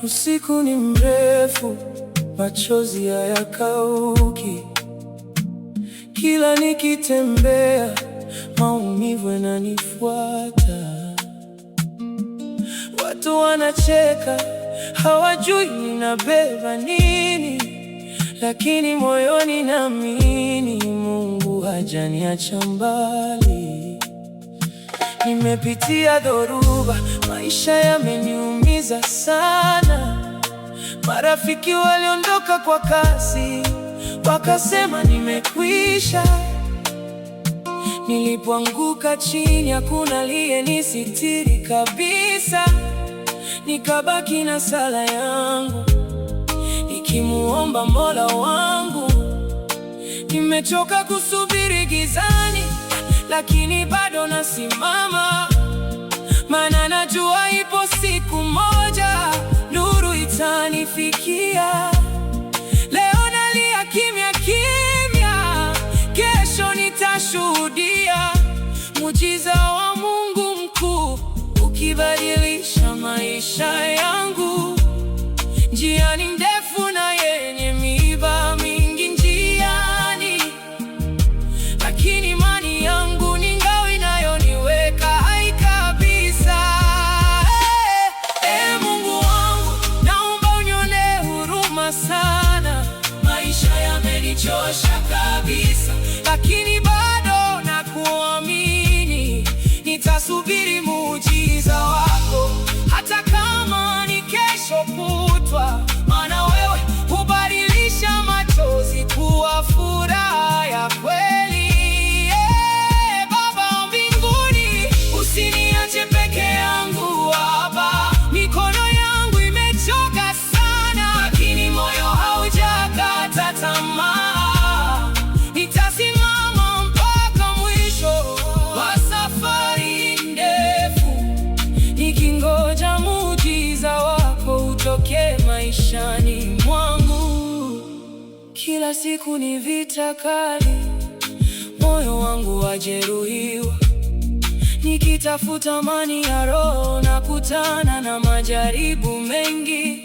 Usiku ni mrefu, machozi hayakauki. Kila nikitembea, maumivu yananifuata. Watu wanacheka, hawajui ninabeba nini, lakini moyoni naamini Mungu hajaniacha mbali. Nimepitia dhoruba, maisha yameniumiza sana. Marafiki waliondoka kwa kasi, wakasema nimekwisha. Nilipoanguka chini, hakuna aliyenisitiri kabisa. Nikabaki na sala yangu, nikimuomba Mola wangu. Nimechoka kusubiri gizani, lakini bado nasimama. Maana najua ipo siku moja nuru itanifikia. Leo nalia kimya kimya, kesho nitashuhudia muujiza wa Mungu mkuu, ukibadilisha maisha yangu. Njia ni ndefu na yenye miiba mingi njiani, lakini imani yangu ni ngao inayoniweka hai kabisa. Mungu wangu, naomba unionee huruma sana. Maisha yamenichosha kabisa, lakini bado nakuamini. Nitasubiri muujiza wako, hata kama ni kesho kutwa. Maana wewe hubadilisha machozi kuwa furaha ya kweli. Baba wa mbinguni, usiniache peke yangu hapa. Mikono yangu imechoka sana, lakini moyo haujakata tamaa. Nitasimama mpaka mwisho wa safari ndefu, nikingoja muujiza wako utoke maishani mwangu. Kila siku ni vita kali, moyo wangu wajeruhiwa. Nikitafuta amani ya roho, nakutana na majaribu mengi.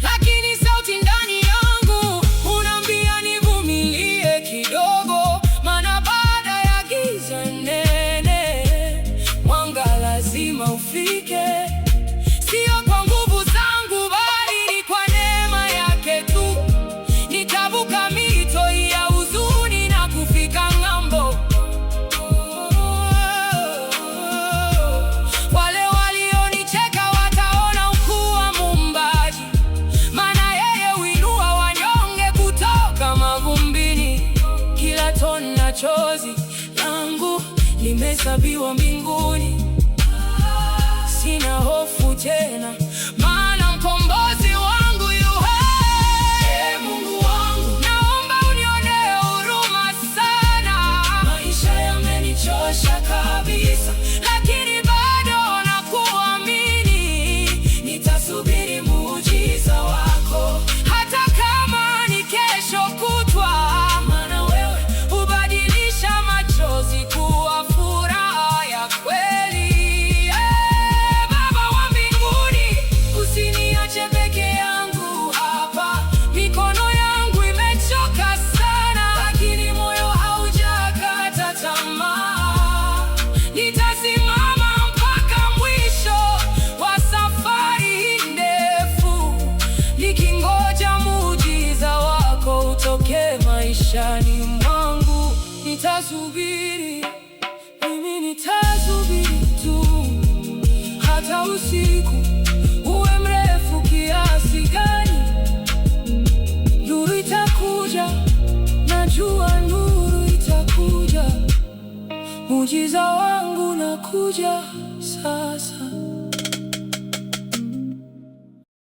Lakini sauti ndani yangu unaniambia nivumilie kidogo. Maana baada ya giza nene, mwanga lazima ufike. Sio kwa nguvu zangu, bali ni kwa neema yake tu. Nitavuka mito ya huzuni na kufika ng'ambo. Wale walionicheka wataona ukuu wa Muumbaji, maana yeye huinua wanyonge kutoka mavumbini. Kila tone la chozi langu limehesabiwa mbinguni. Sina hofu tena, maana mkombozi wangu yu hai. Mungu wangu, naomba unionee huruma sana. Maisha yamenichosha kabisa, lakini bado nakuamini. Nitasubiri muujiza wako, hata kama ni kesho kutwa. Maana wewe hubadilisha machozi kuwa furaha ya kweli. Baba wa mbinguni, usiniache peke yangu hapa. Mikono yangu imechoka sana, lakini moyo haujakata tamaa. Nitasimama mpaka mwisho wa safari ndefu, nikingoja muujiza wako utoke maishani mwangu. Nitasubiri, mimi nitasubiri tu, hata usiku uwe mrefu kiasi gani. Nuru itakuja, najua nuru itakuja. Muujiza wangu nakuja sasa.